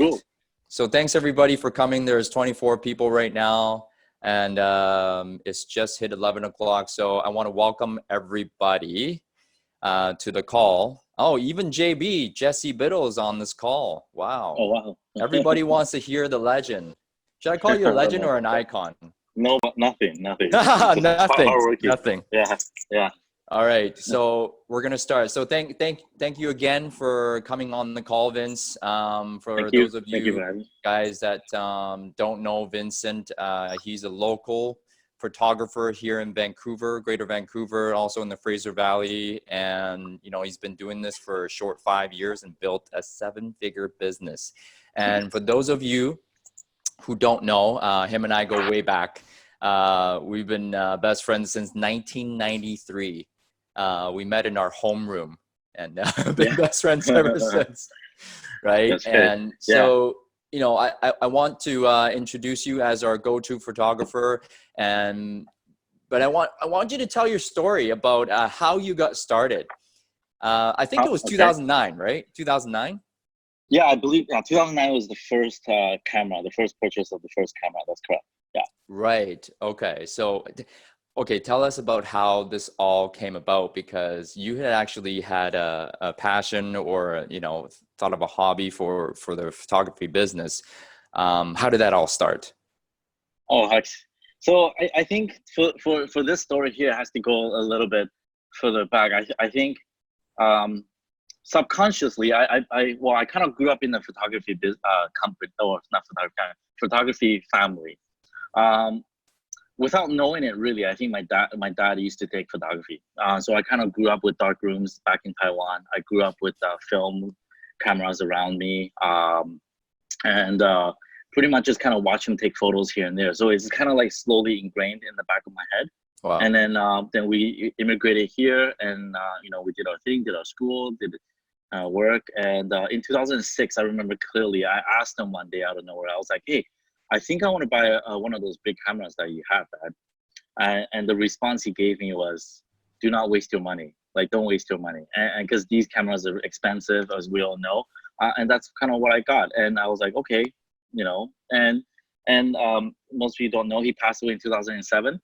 Cool. So thanks everybody for coming. There's 24 people right now, and it's just hit 11 o'clock. So I want to welcome everybody to the call. Oh, even JB, Jesse Biddle is on this call. Wow. Oh, wow. Everybody wants to hear the legend. Should I call you a legend or an icon? No, nothing. Just Nothing. Yeah. All right, so we're gonna start. So thank you again for coming on the call, Vince. For those of you guys that don't know Vincent, he's a local photographer here in Vancouver, Greater Vancouver, also in the Fraser Valley, and he's been doing this for a short 5 years and built a 7-figure business. And for those of you who don't know, him and I go way back. We've been best friends since 1993. We met in our homeroom and been best friends ever since, right? And so, I want to introduce you as our go-to photographer, but I want you to tell your story about how you got started. I think it was 2009, right? 2009? Yeah, I believe 2009 was the first camera, the first purchase of the first camera. That's correct. Yeah. Right. Okay. So, tell us about how this all came about, because you had actually had a passion or, thought of a hobby for the photography business. How did that all start? Oh, heck. So I think for this story here, it has to go a little bit further back. I think subconsciously, I kind of grew up in the photography company, or not photography family. Without knowing it really, I think my dad used to take photography. So I kind of grew up with dark rooms back in Taiwan. I grew up with film cameras around me, and pretty much just kind of watch him take photos here and there. So it's kind of like slowly ingrained in the back of my head. Wow. And then we immigrated here, and we did our thing, did our school, did work. And in 2006, I remember clearly, I asked him one day out of nowhere, I was like, hey, I think I want to buy one of those big cameras that you have, Dad. And the response he gave me was, do not waste your money. Like, don't waste your money. And because these cameras are expensive, as we all know. And that's kind of what I got. And I was like, okay, and most people don't know, he passed away in 2007.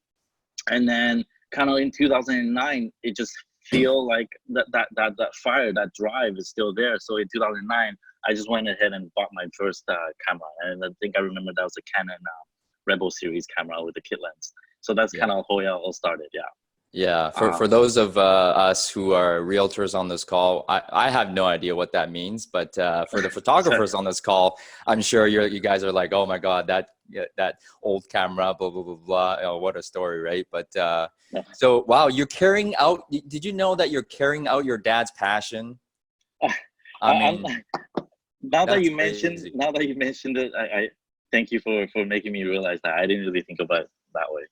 And then kind of in 2009, it just feel like that fire, that drive is still there. So in 2009, I just went ahead and bought my first camera. And I think I remember that was a Canon Rebel series camera with a kit lens. So that's kind of how it all started. Yeah. Yeah. For those of us who are realtors on this call, I have no idea what that means, but for the photographers on this call, I'm sure you guys are like, oh my God, that old camera, blah, blah, blah, blah. Oh, what a story, right? But so, wow, you're carrying out, did you know that you're carrying out your dad's passion? Now that you mentioned it, I thank you for making me realize that. I didn't really think about it that way.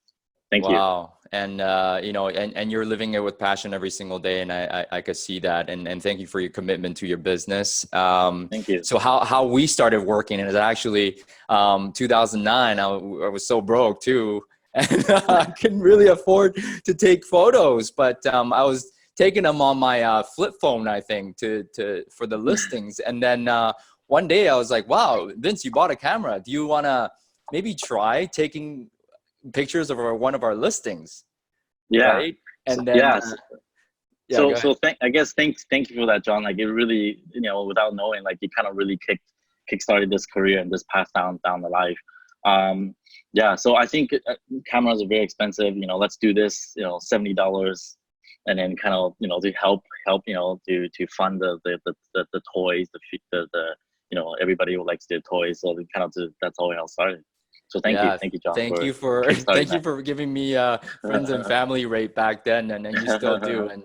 Thank you. Wow. And, and you're living it with passion every single day. And I could see that. And thank you for your commitment to your business. Thank you. So how we started working is actually 2009. I was so broke too. And I couldn't really afford to take photos, but I was taking them on my flip phone, I think, for the listings. And then one day I was like, wow, Vince, you bought a camera. Do you want to maybe try taking pictures of one of our listings? Yeah. Right? And then I guess thank you for that, John. Like, it really, without knowing, like, you kind of really kickstarted this career and this path down the life. So I think cameras are very expensive. Let's do this, $70, and then kind of to help to fund the toys, the everybody who likes their toys. So that's how it all started. So thank you, John. Thank you for giving me friends and family rate back then, and you still do. And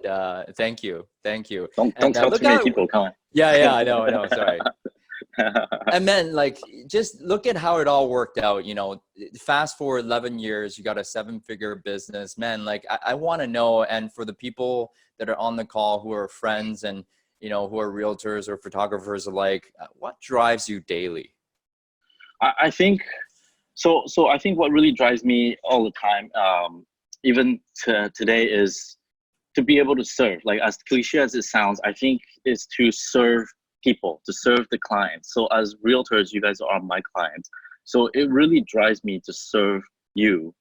thank you. Don't tell too many people. Come on. Yeah, I know. Sorry. And then, like, just look at how it all worked out. Fast forward 11 years, you got a 7-figure business, man. Like, I want to know, and for the people that are on the call who are friends and who are realtors or photographers alike, what drives you daily? I think. So I think what really drives me all the time, even today, is to be able to serve. Like, as cliche as it sounds, I think is to serve people, to serve the clients. So as realtors, you guys are my clients. So it really drives me to serve you.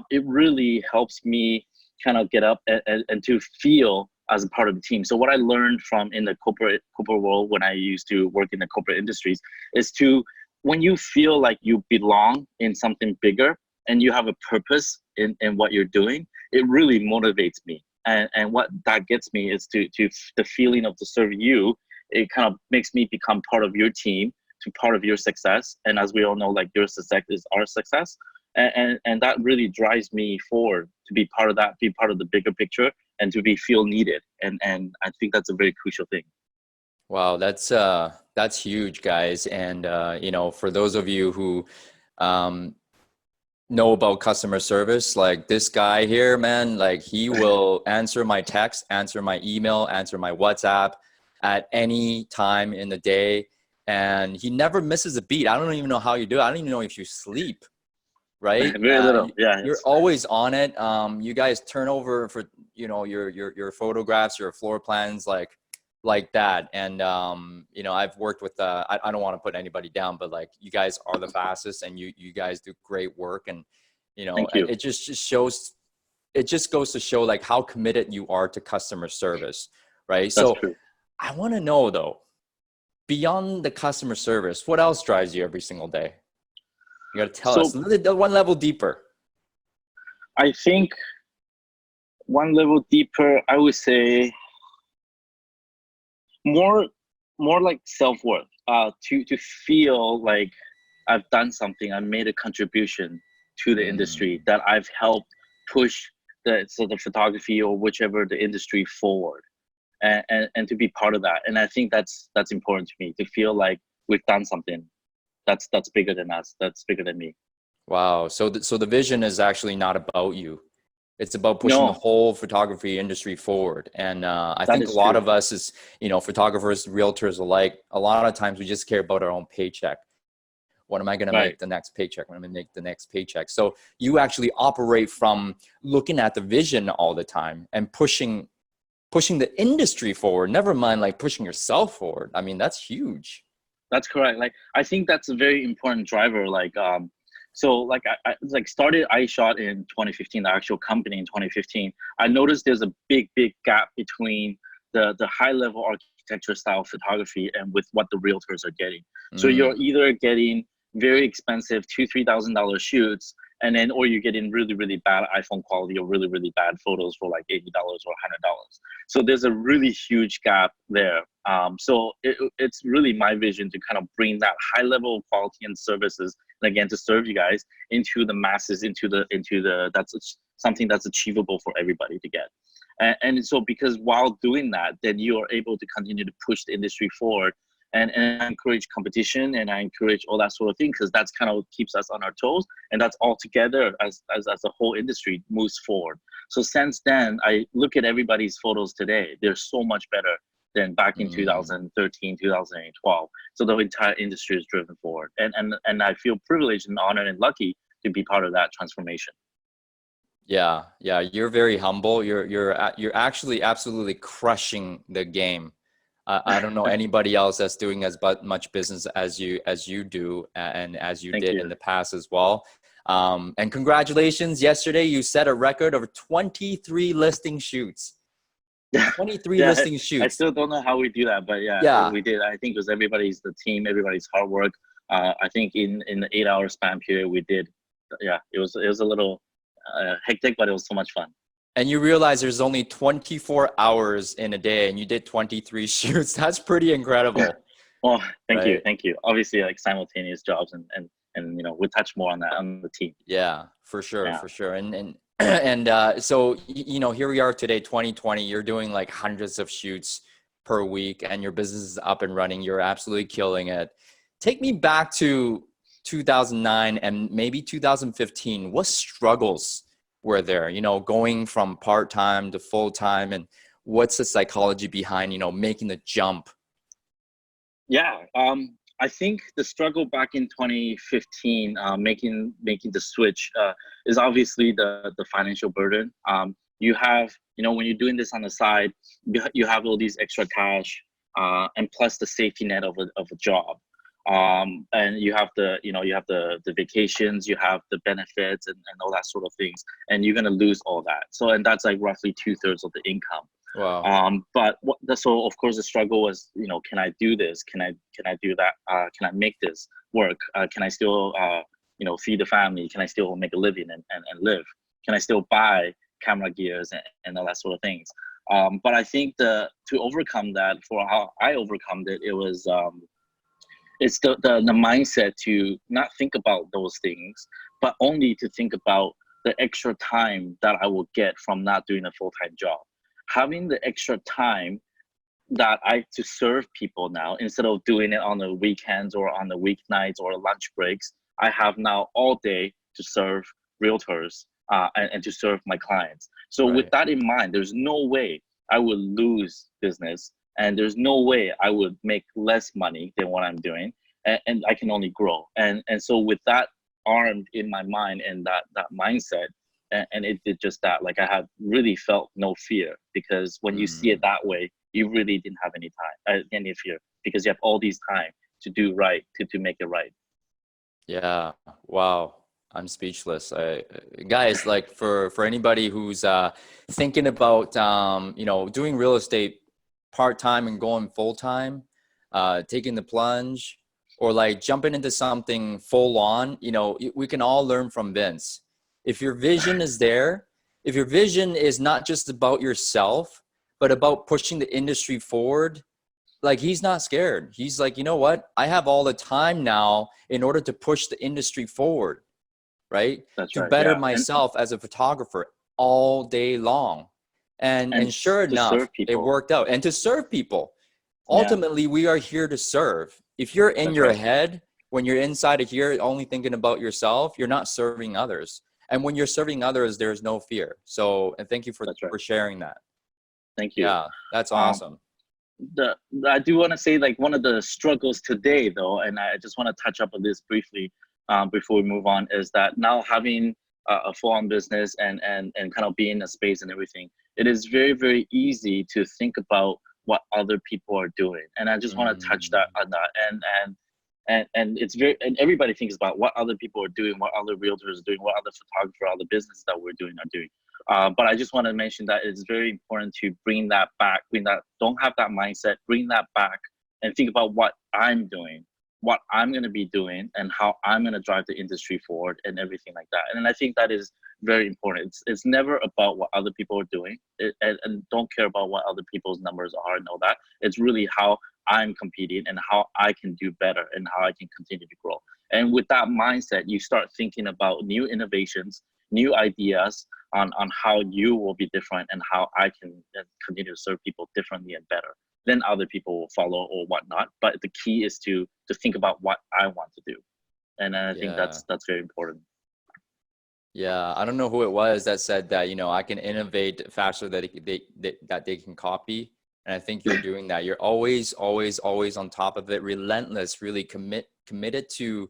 It really helps me kind of get up and to feel as a part of the team. So what I learned from in the corporate world when I used to work in the corporate industries is to, when you feel like you belong in something bigger and you have a purpose in what you're doing, it really motivates me. And what that gets me is to the feeling of to serve you. It kind of makes me become part of your team, to part of your success. And as we all know, like, your success is our success. And that really drives me forward to be part of that, be part of the bigger picture, and to be feel needed. And I think that's a very crucial thing. Wow, that's huge, guys. And you know, for those of you who know about customer service, like this guy here, man, like he will answer my text, answer my email, answer my WhatsApp at any time in the day, and he never misses a beat. I don't even know how you do it. I don't even know if you sleep. Right? Very little. Yeah. You're always on it. You guys turn over for, you know, your photographs, your floor plans, like that. And, you know, I've worked with, I don't want to put anybody down, but like, you guys are the fastest, and you guys do great work. And, you know, it just shows, it just goes to show like how committed you are to customer service. Right. That's true. I want to know though, beyond the customer service, what else drives you every single day? You got to tell us one level deeper. I think one level deeper, I would say more like self-worth, to feel like I've done something, I made a contribution to the industry, that I've helped push the photography or whichever the industry forward, and to be part of that. And I think that's important to me, to feel like we've done something that's bigger than us, that's bigger than me. Wow. So the vision is actually not about you. It's about pushing the whole photography industry forward. And I think a lot of us as, you know, photographers, realtors alike, a lot of times we just care about our own paycheck. What am I going to make the next paycheck? When I'm going to make the next paycheck. So you actually operate from looking at the vision all the time and pushing the industry forward, never mind like pushing yourself forward. I mean, that's huge. That's correct. Like, I think that's a very important driver. Like, so like I shot in 2015, the actual company in 2015. I noticed there's a big gap between the high level architecture style photography and with what the realtors are getting. So you're either getting very expensive $2,000-$3,000 shoots, and then, or you're getting really bad iPhone quality or really bad photos for like $80 or $100. So there's a really huge gap there. So it's really my vision to kind of bring that high level of quality and services, and again, to serve you guys, into the masses, into the that's something that's achievable for everybody to get. And so, because while doing that, then you are able to continue to push the industry forward, and I encourage competition, and I encourage all that sort of thing, because that's kind of what keeps us on our toes, and that's all together as the whole industry moves forward. So since then, I look at everybody's photos today, they're so much better than back in 2013, 2012. So the entire industry is driven forward, and I feel privileged and honored and lucky to be part of that transformation. Yeah, you're very humble. You're actually absolutely crushing the game. I don't know anybody else that's doing as much business as you do, and as you did in the past as well. And congratulations! Yesterday you set a record of 23 listing shoots. 23 listing shoots. I still don't know how we do that, but yeah, we did. I think it was the team, everybody's hard work. I think in the 8-hour span period we did. Yeah, it was a little hectic, but it was so much fun. And you realize there's only 24 hours in a day, and you did 23 shoots. That's pretty incredible. Well, thank you. Obviously, like simultaneous jobs, and you know, we'll touch more on that on the team. Yeah, for sure. And so, you know, here we are today, 2020. You're doing like hundreds of shoots per week, and your business is up and running. You're absolutely killing it. Take me back to 2009 and maybe 2015. What struggles were there, you know, going from part-time to full-time, and what's the psychology behind, you know, making the jump? Yeah, I think the struggle back in 2015, making the switch, is obviously the financial burden. You have, you know, when you're doing this on the side, you have all these extra cash. and plus the safety net of a job. And you have the vacations, you have the benefits and all that sort of things, and you're gonna lose all that. So, and that's like roughly 2/3 of the income. Wow. So of course the struggle was, can I do this? Can I do that? Can I make this work? Can I still, feed the family? Can I still make a living and live? Can I still buy camera gears and all that sort of things? But I think to overcome that, for how I overcome it, it was, it's the mindset to not think about those things, but only to think about the extra time that I will get from not doing a full-time job. Having the extra time that to serve people now, instead of doing it on the weekends or on the weeknights or lunch breaks, I have now all day to serve realtors and to serve my clients. So Right. with that in mind, there's no way I would lose business, and there's no way I would make less money than what I'm doing, and I can only grow. And so with that armed in my mind and that mindset, and it did just that. Like, I had really felt no fear, because when you see it that way, you really didn't have any fear, because you have all these time to do right, to make it right. Yeah. Wow. I'm speechless. Guys, like for anybody who's thinking about doing real estate part-time and going full-time, taking the plunge, or like jumping into something full on, we can all learn from Vince. If your vision is there, if your vision is not just about yourself, but about pushing the industry forward, like, he's not scared. He's like, you know what? I have all the time now in order to push the industry forward, right? That's To right. better Yeah. myself as a photographer all day long. And sure to enough, serve people. it worked out. And to serve people. Yeah. Ultimately, we are here to serve. If you're in That's your right. head, when you're inside of here only thinking about yourself, you're not serving others. And when you're serving others, there's no fear. So, and thank you for sharing that. Thank you. Yeah, that's awesome. I do want to say, like, one of the struggles today, though, and I just want to touch up on this briefly before we move on, is that now having a full-on business and kind of being in a space and everything, it is very, very easy to think about what other people are doing. And I just want to touch on that. And it's and everybody thinks about what other people are doing, what other realtors are doing, what other photographers, other businesses that we're doing are doing. But I just want to mention that it's very important to bring that back, don't have that mindset, bring that back and think about what I'm doing, what I'm going to be doing, and how I'm going to drive the industry forward and everything like that. And I think that is very important. It's never about what other people are doing, and don't care about what other people's numbers are and all that. It's really how I'm competing and how I can do better and how I can continue to grow. And with that mindset, you start thinking about new innovations, new ideas on how you will be different and how I can continue to serve people differently and better. Then other people will follow or whatnot. But the key is to think about what I want to do. And I think that's very important. Yeah, I don't know who it was that said that, I can innovate faster that they can copy. And I think you're doing that. You're always on top of it, relentless, really committed to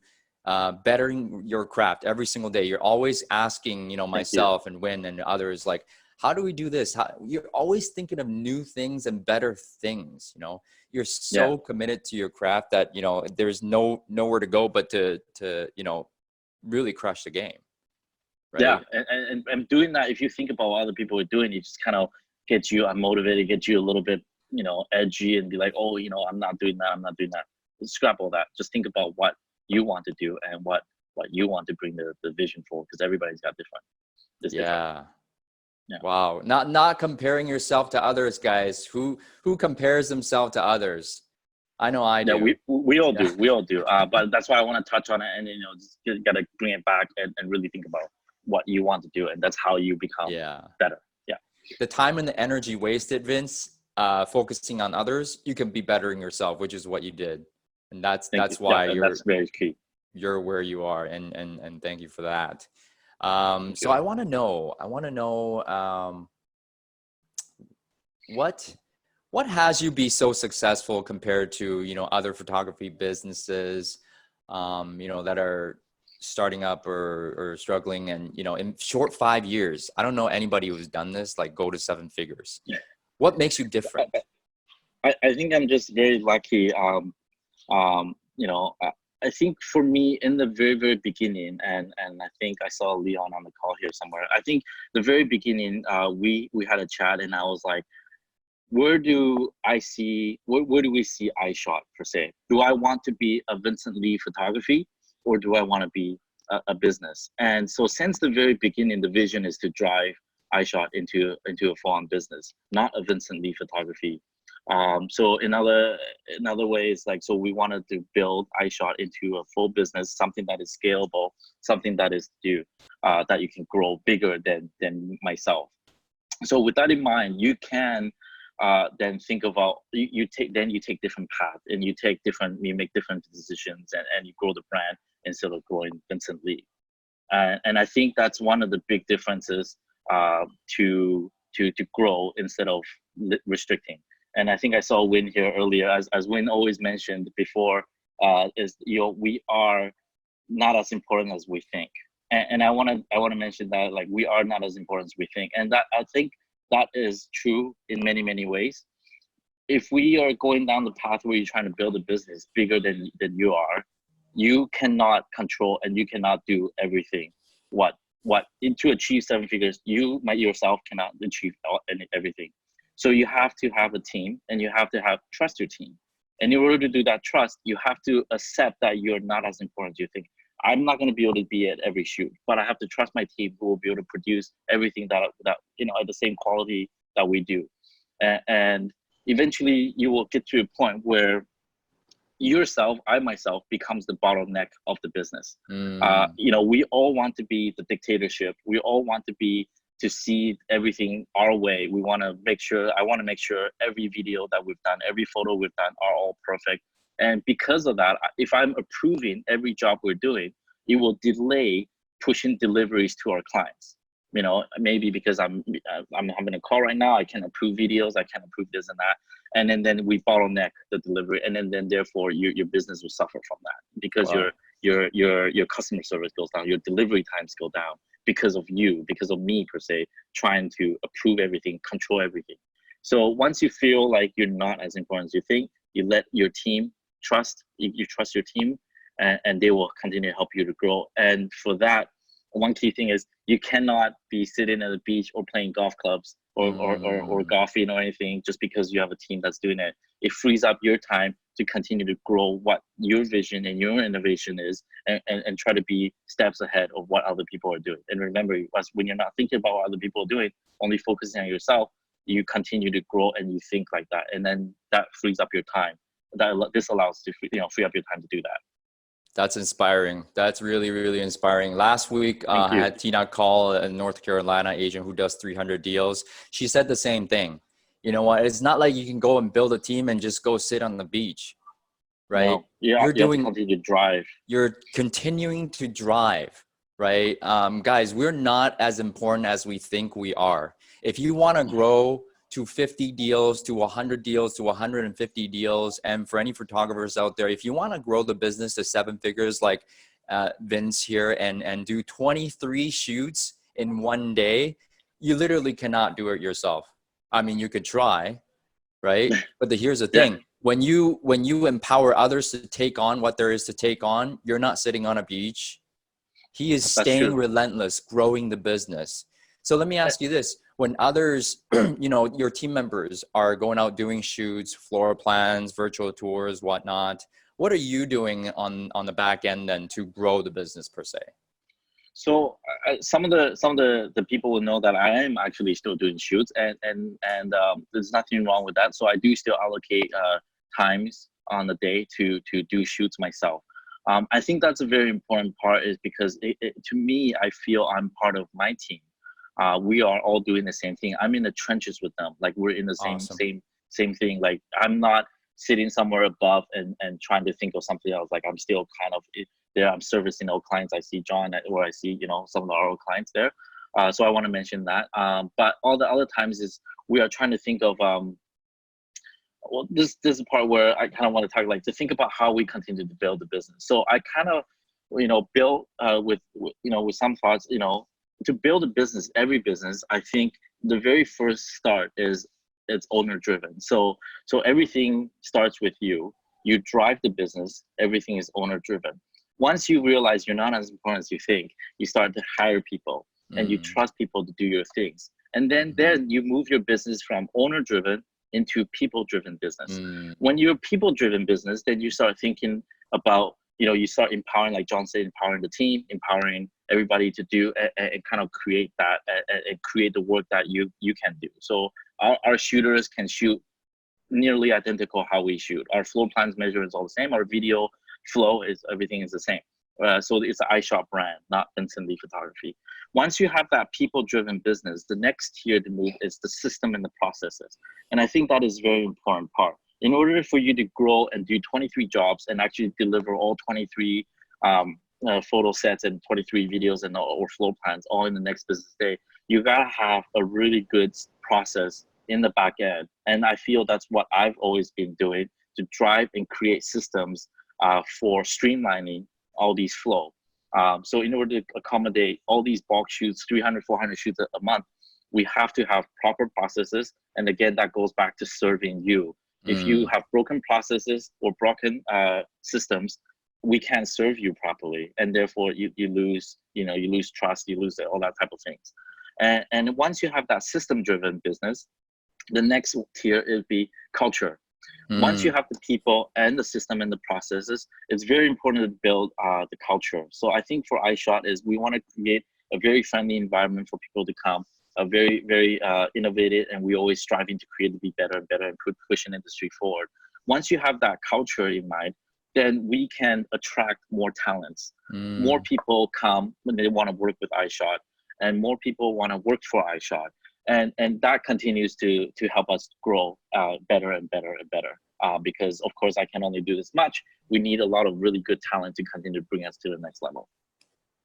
bettering your craft every single day. You're always asking, myself and Win and others, like, how do we do this? You're always thinking of new things and better things. You're so committed to your craft that, there's nowhere to go but to really crush the game. Right? Yeah, and doing that, if you think about what other people are doing, it just kind of gets you unmotivated, gets you a little bit, edgy, and be like, oh, I'm not doing that. Scrap all that. Just think about what you want to do and what you want to bring the vision for, because everybody's got different. Yeah. Wow. Not comparing yourself to others, guys. Who compares themselves to others? I know I do. Yeah, we all do. We all do. But that's why I want to touch on it, and just gotta bring it back and really think about what you want to do, and that's how you become better. Yeah. The time and the energy wasted, Vince, focusing on others, you can be bettering yourself, which is what you did. And that's why that's very key. You're where you are, and thank you for that. So I want to know what has you be so successful compared to other photography businesses that are starting up or struggling, and in short 5 years, I don't know anybody who's done this, like, go to 7 figures. What makes you different? I think I'm just very lucky. You know, I think for me in the very, very beginning, and I think I saw Leon on the call here somewhere. I think the very beginning, we had a chat, and I was like, where do we see iShot per se? Do I want to be a Vincent Lee photography, or do I want to be a business? And so since the very beginning, the vision is to drive iShot into a full-on business, not a Vincent Lee photography. So in other ways, like, so we wanted to build iShot into a full business, something that is scalable, something that is that you can grow bigger than myself. So with that in mind, you can then think about you take different paths, and you make different decisions, and you grow the brand instead of growing Vincent Lee. And I think that's one of the big differences to grow instead of restricting. And I think I saw Win here earlier, as Win always mentioned before, is we are not as important as we think. And I want to mention that, like, we are not as important as we think, and that I think that is true in many, many ways. If we are going down the path where you're trying to build a business bigger than you are, you cannot control and you cannot do everything. What to achieve seven figures, you yourself cannot achieve everything. So you have to have a team, and you have to trust your team. And in order to do that trust, you have to accept that you're not as important as you think. I'm not going to be able to be at every shoot, but I have to trust my team, who will be able to produce everything that at the same quality that we do. And eventually you will get to a point where I myself becomes the bottleneck of the business. We all want to be the dictatorship. We all want to see everything our way. I want to make sure every video that we've done, every photo we've done are all perfect. And because of that, if I'm approving every job we're doing, it will delay pushing deliveries to our clients. Maybe because I'm having a call right now, I can approve videos, I can approve this and that, and then we bottleneck the delivery, and then therefore your business will suffer from that, because Wow. your customer service goes down, your delivery times go down because of me per se, trying to approve everything, control everything. So once you feel like you're not as important as you think, you let your team you trust your team, and they will continue to help you to grow. And for that, one key thing is you cannot be sitting at the beach or playing golf clubs or golfing or anything just because you have a team that's doing it. It frees up your time to continue to grow what your vision and your innovation is, and try to be steps ahead of what other people are doing. And remember, when you're not thinking about what other people are doing, only focusing on yourself, you continue to grow and you think like that. And then that frees up your time. This allows to free up your time to do that. That's inspiring. That's really, really inspiring. Last week, I had Tina call, a North Carolina agent who does 300 deals. She said the same thing. You know what? It's not like you can go and build a team and just go sit on the beach, right? No. You have to continue to drive. You're continuing to drive, right? Guys, we're not as important as we think we are. If you want to grow to 50 deals, to 100 deals, to 150 deals. And for any photographers out there, if you want to grow the business to seven figures like Vince here, and do 23 shoots in one day, you literally cannot do it yourself. I mean, you could try, right? But here's the thing. When you empower others to take on what there is to take on, you're not sitting on a beach. He is staying relentless, growing the business. So let me ask you this. When others, your team members are going out doing shoots, floor plans, virtual tours, whatnot, what are you doing on the back end then to grow the business per se? So some of the people will know that I am actually still doing shoots, and there's nothing wrong with that. So I do still allocate times on the day to do shoots myself. I think that's a very important part, is because to me, I feel I'm part of my team. We are all doing the same thing. I'm in the trenches with them. Like, we're in the same thing. Like, I'm not sitting somewhere above and trying to think of something else. Like, I'm still kind of there. I'm servicing all clients. I see John, or I see, some of our clients there. So I want to mention that. But all the other times is we are trying to think of, well, this is the part where I kind of want to talk, like, to think about how we continue to build the business. So I kind of, build with some thoughts, to build a business, every business, I think the very first start is it's owner driven. So everything starts with you. You drive the business. Everything is owner driven. Once you realize you're not as important as you think, you start to hire people and you trust people to do your things. And then you move your business from owner driven into people driven business. When you're people driven business, then you start thinking about, you start empowering, like John said, empowering the team, empowering everybody to do and kind of create that and create the work that you can do. So our shooters can shoot nearly identical how we shoot. Our floor plans measure is all the same. Our video flow everything is the same. So it's an iShot brand, not Vincent Photography. Once you have that people-driven business, the next tier to move is the system and the processes. And I think that is very important part. In order for you to grow and do 23 jobs and actually deliver all 23 photo sets and 23 videos and or floor plans all in the next business day, you gotta have a really good process in the back end. And I feel that's what I've always been doing to drive and create systems for streamlining all these flow. So in order to accommodate all these bulk shoots, 300, 400 shoots a month, we have to have proper processes. And again, that goes back to serving you. If you have broken processes or broken systems, we can't serve you properly. And therefore you lose, you lose trust, you lose all that type of things. And once you have that system driven business, the next tier will be culture. Once you have the people and the system and the processes, it's very important to build the culture. So I think for iShot is we want to create a very friendly environment for people to come, a very, very innovative, and we always striving to create to be better and better and push an industry forward. Once you have that culture in mind, then we can attract more talents. More people come when they want to work with iShot, and more people want to work for iShot. And that continues to help us grow better and better and better. Because of course I can only do this much. We need a lot of really good talent to continue to bring us to the next level.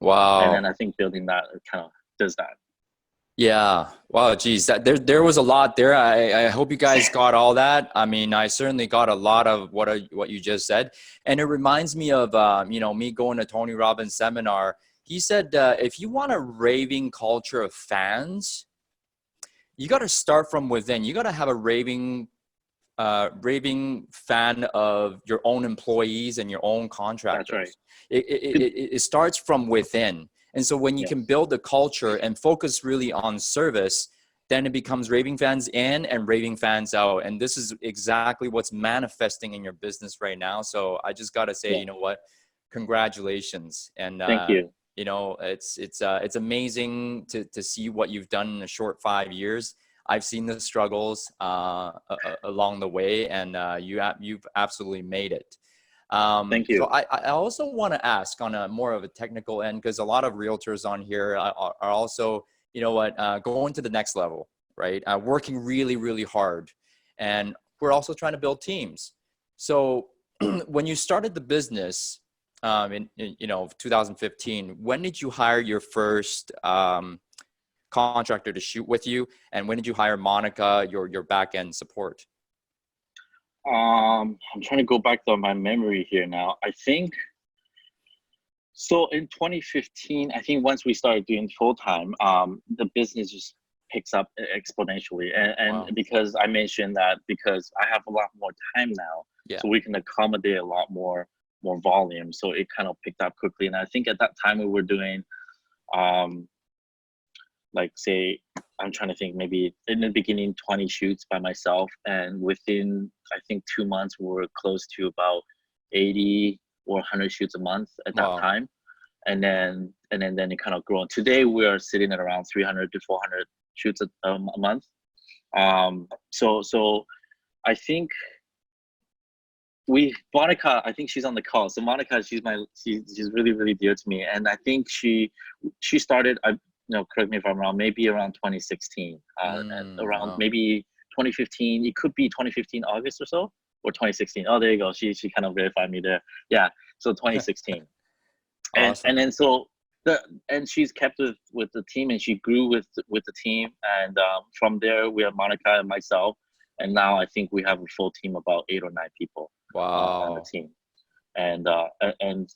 Wow. And then I think building that kind of does that. Yeah. Wow. Geez, there was a lot there. I hope you guys got all that. I mean, I certainly got a lot of what you just said. And it reminds me of, me going to Tony Robbins' seminar. He said, if you want a raving culture of fans, you got to start from within. You got to have a raving fan of your own employees and your own contractors. That's right. It starts from within. And so when you can build a culture and focus really on service, then it becomes raving fans in and raving fans out. And this is exactly what's manifesting in your business right now. So I just got to say, you know what, congratulations. And thank you. It's amazing to see what you've done in a short 5 years. I've seen the struggles along the way, and you've absolutely made it. Thank you. So I also want to ask on a more of a technical end, because a lot of realtors on here are also, going to the next level, right? Working really, really hard. And we're also trying to build teams. So when you started the business in 2015, when did you hire your first contractor to shoot with you? And when did you hire Monica, your back end support? I'm trying to go back to my memory here now. I think so in 2015, I think once we started doing full time, the business just picks up exponentially. And because I mentioned that, because I have a lot more time now, so we can accommodate a lot more volume. So it kind of picked up quickly. And I think at that time we were doing, like say, I'm trying to think, maybe in the beginning 20 shoots by myself, and within I think 2 months we were close to about 80 or 100 shoots a month at that time. And then it kind of grown. Today we are sitting at around 300 to 400 shoots a month. So I think Monica, I think she's on the call. So Monica, she's really, really dear to me. And I think she started, correct me if I'm wrong, maybe around 2016, and around maybe 2015. It could be 2015 August or so, or 2016. Oh, there you go. She kind of verified me there. Yeah. So 2016. Awesome. And then and she's kept with the team, and she grew with the team. And from there we have Monica and myself, and now I think we have a full team, about 8 or 9 people on the team. And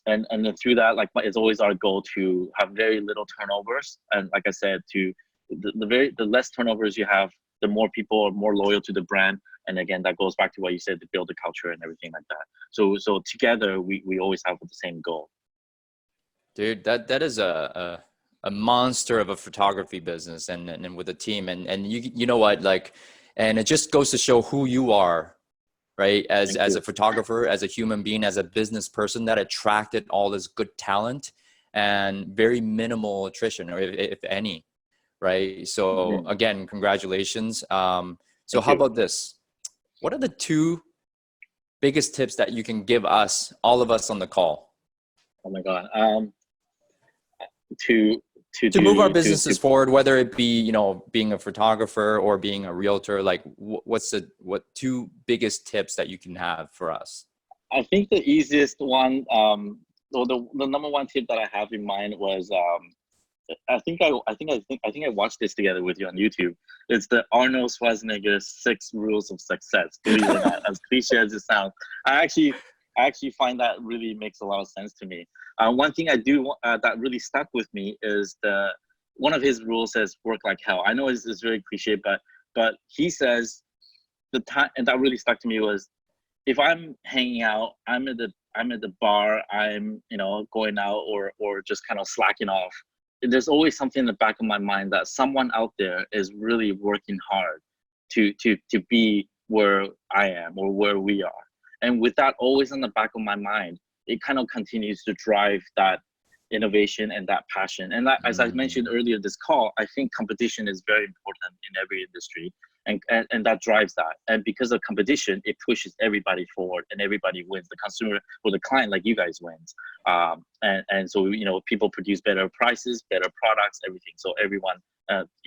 then through that, like, it's always our goal to have very little turnovers. And like I said, the less turnovers you have, the more people are more loyal to the brand. And again, that goes back to what you said, to build the culture and everything like that. So together we always have the same goal. Dude, that is a monster of a photography business, and with a team, and you know what, like, and it just goes to show who you are, right? As a photographer, as a human being, as a business person, that attracted all this good talent and very minimal attrition, or if any, right? So again, congratulations. So how about this? What are the 2 biggest tips that you can give us, all of us on the call? Oh my God. To move our businesses forward, whether it be, you know, being a photographer or being a realtor, like what 2 biggest tips that you can have for us? I think the easiest one, or the number one tip that I have in mind was, I think I watched this together with you on YouTube. It's the Arnold Schwarzenegger 6 rules of success. Believe it or not, as cliche as it sounds, I actually find that really makes a lot of sense to me. One thing I do that really stuck with me is one of his rules says work like hell. I know it's very cliche, but he says the time, and that really stuck to me, was if I'm hanging out, I'm at the bar, I'm, you know, going out or just kind of slacking off, there's always something in the back of my mind that someone out there is really working hard to be where I am or where we are. And with that always in the back of my mind, it kind of continues to drive that innovation and that passion. And that, as I mentioned earlier this call, I think competition is very important in every industry, and that drives that. And because of competition, it pushes everybody forward and everybody wins. The consumer or the client, like you guys, wins. And so, you know, people produce better prices, better products, everything. So everyone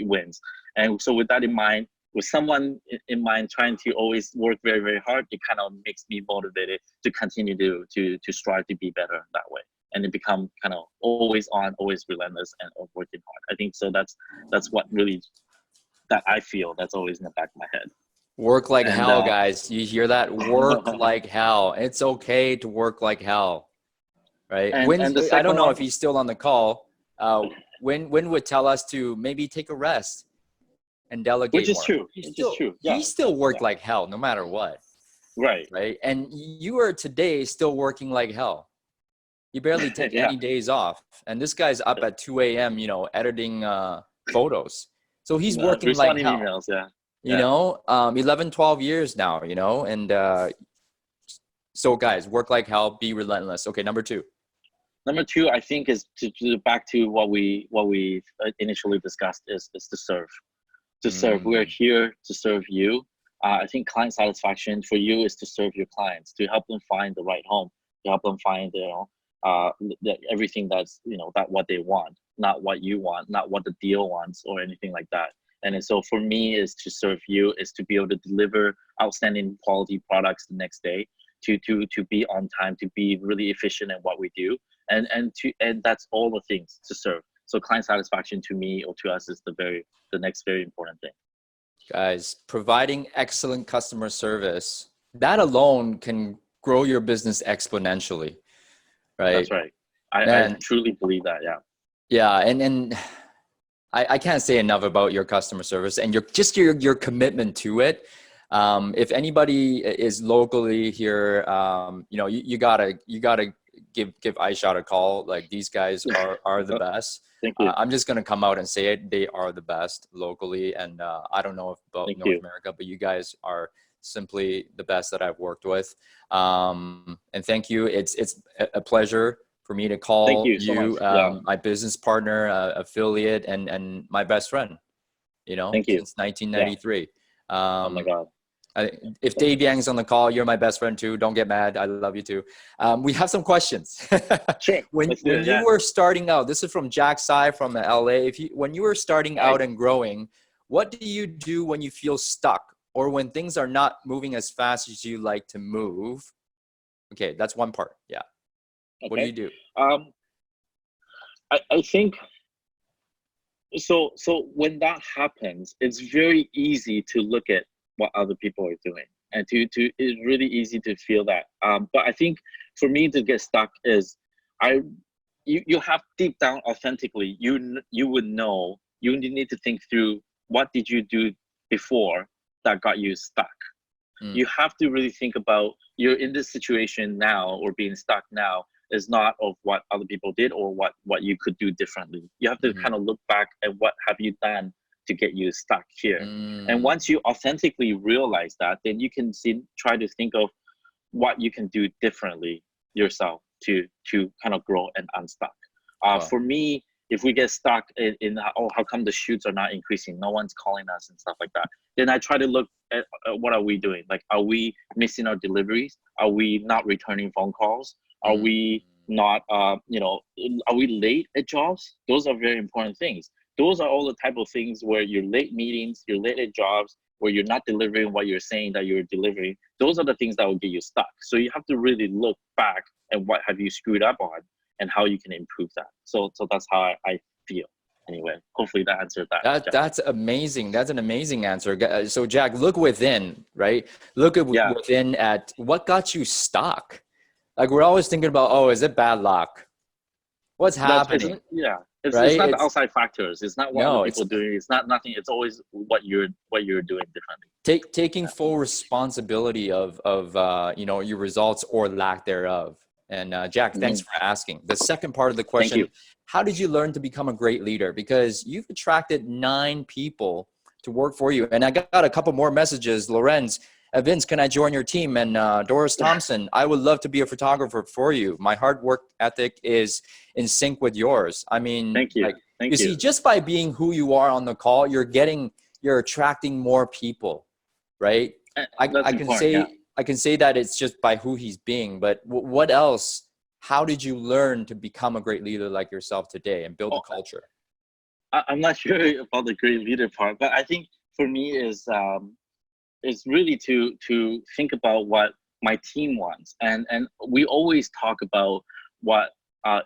wins. And so with that in mind, with someone in mind trying to always work very, very hard, it kind of makes me motivated to continue to strive to be better that way. And it become kind of always on, always relentless, and working hard. I think so. That's what really, that I feel that's always in the back of my head. Work like hell, guys. You hear that? Work like hell. It's okay to work like hell, right? And the I don't know one, if he's still on the call. Win would tell us to maybe take a rest and delegate which is more. true. Which is true. Yeah. He still worked like hell, no matter what. Right. Right. And you are today still working like hell. You barely take any days off. And this guy's up at 2 a.m., you know, editing photos. So he's working like hell. Emails, you know, 11, 12 years now, you know, and so guys, work like hell, be relentless. Okay, number 2. Number 2, I think, is to back to what we initially discussed is to serve. To serve. We're here to serve you. I think client satisfaction for you is to serve your clients, to help them find the right home, to help them find, you know, everything that's, you know, that what they want, not what you want, not what the deal wants or anything like that. And so for me, is to serve you, is to be able to deliver outstanding quality products the next day, to be on time, to be really efficient in what we do, and that's all the things to serve. So client satisfaction to me or to us is the next very important thing. Guys, providing excellent customer service, that alone can grow your business exponentially, right? That's right. I truly believe that. Yeah. Yeah, and I can't say enough about your customer service and your commitment to it. If anybody is locally here, you know, you gotta give iShot a call. Like, these guys are the best. Thank you. I'm just gonna come out and say it. They are the best locally, and I don't know about North America, but you guys are simply the best that I've worked with. And thank you. It's a pleasure for me to call you so much. my business partner, affiliate, and my best friend. You know, since 1993. Oh my God. If Dave Yang's on the call, you're my best friend too. Don't get mad. I love you too. We have some questions. Sure. When you were starting out, this is from Jack Tsai from LA. When you were starting out and growing, what do you do when you feel stuck or when things are not moving as fast as you like to move? Okay, that's one part. Yeah. Okay. What do you do? I think so when that happens, it's very easy to look at what other people are doing, and it's really easy to feel that. But I think for me to get stuck is you have deep down authentically, you would know, you need to think through what did you do before that got you stuck. You have to really think about, you're in this situation now, or being stuck now is not of what other people did or what you could do differently. You have to kind of look back at what have you done to get you stuck here. And once you authentically realize that, then you can try to think of what you can do differently yourself to kind of grow and unstuck. For me, if we get stuck in how come the shoots are not increasing, no one's calling us and stuff like that, then I try to look at what are we doing? Like, are we missing our deliveries? Are we not returning phone calls? Are we not, are we late at jobs? Those are very important things. Those are all the type of things where you're late meetings, you're late at jobs, where you're not delivering what you're saying that you're delivering. Those are the things that will get you stuck. So you have to really look back at what have you screwed up on and how you can improve that. So that's how I feel. Anyway, hopefully that answered that. That's amazing. That's an amazing answer. So Jack, look within, right? Look within at what got you stuck. Like, we're always thinking about, oh, is it bad luck? What's happening? It's not the outside factors. It's not what other people doing. It's not nothing. It's always what you're doing differently. Taking full responsibility of your results or lack thereof. And Jack, thanks for asking. The second part of the question, how did you learn to become a great leader? Because you've attracted 9 people to work for you. And I got a couple more messages. Lorenz, Vince, can I join your team? And Doris Thompson, I would love to be a photographer for you. My hard work ethic is in sync with yours. I mean, thank you. You see, just by being who you are on the call, you're attracting more people, right? I can say that it's just by who he's being, but what else? How did you learn to become a great leader like yourself today and build a culture? I'm not sure about the great leader part, but I think for me is really to think about what my team wants. And we always talk about what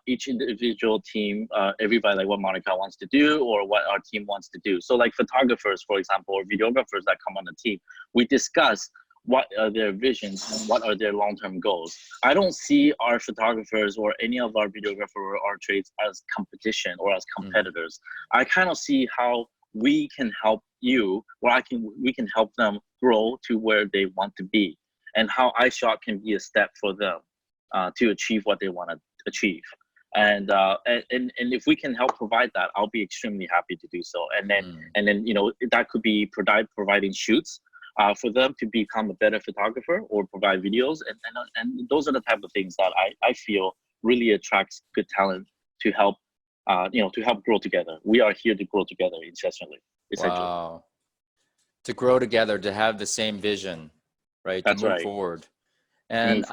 each individual team, everybody, like what Monica wants to do or what our team wants to do. So like photographers, for example, or videographers that come on the team, we discuss what are their visions and what are their long-term goals. I don't see our photographers or any of our videographers or our trades as competition or as competitors. I kind of see how we can help you, or we can help them grow to where they want to be, and how iShot can be a step for them to achieve what they want to achieve. And if we can help provide that, I'll be extremely happy to do so. And then that could be providing shoots for them to become a better photographer or provide videos, and those are the type of things that I feel really attracts good talent to help to help grow together. We are here to grow together essentially. Wow. To grow together, to have the same vision, right? That's to move right. forward. And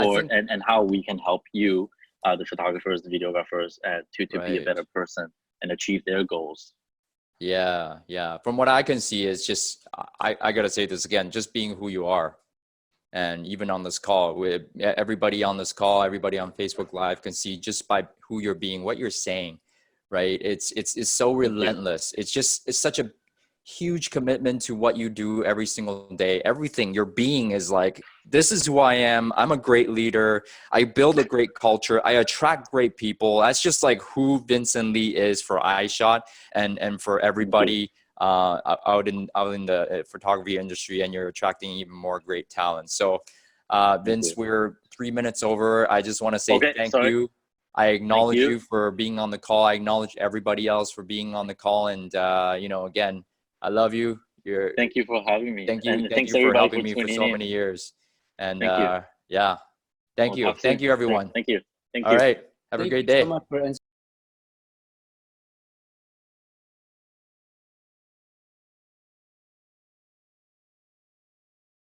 how we can help you, the photographers, the videographers, to be a better person and achieve their goals. Yeah. From what I can see is just, I got to say this again, just being who you are. And even on this call, with everybody on this call, everybody on Facebook Live can see just by who you're being, what you're saying, right? It's so relentless. It's such a huge commitment to what you do every single day. Everything you're being is like, this is who I am. I'm a great leader. I build a great culture. I attract great people. That's just like who Vincent Lee is for iShot and for everybody out in the photography industry. And you're attracting even more great talent. So Vince, we're 3 minutes over. I just want to say thank you. I acknowledge you for being on the call. I acknowledge everybody else for being on the call. And again, I love you. Thank you for having me. Thank you for helping me for so many years. And thank you. Thank you, everyone. Thank you. All right. Have a great day. So much for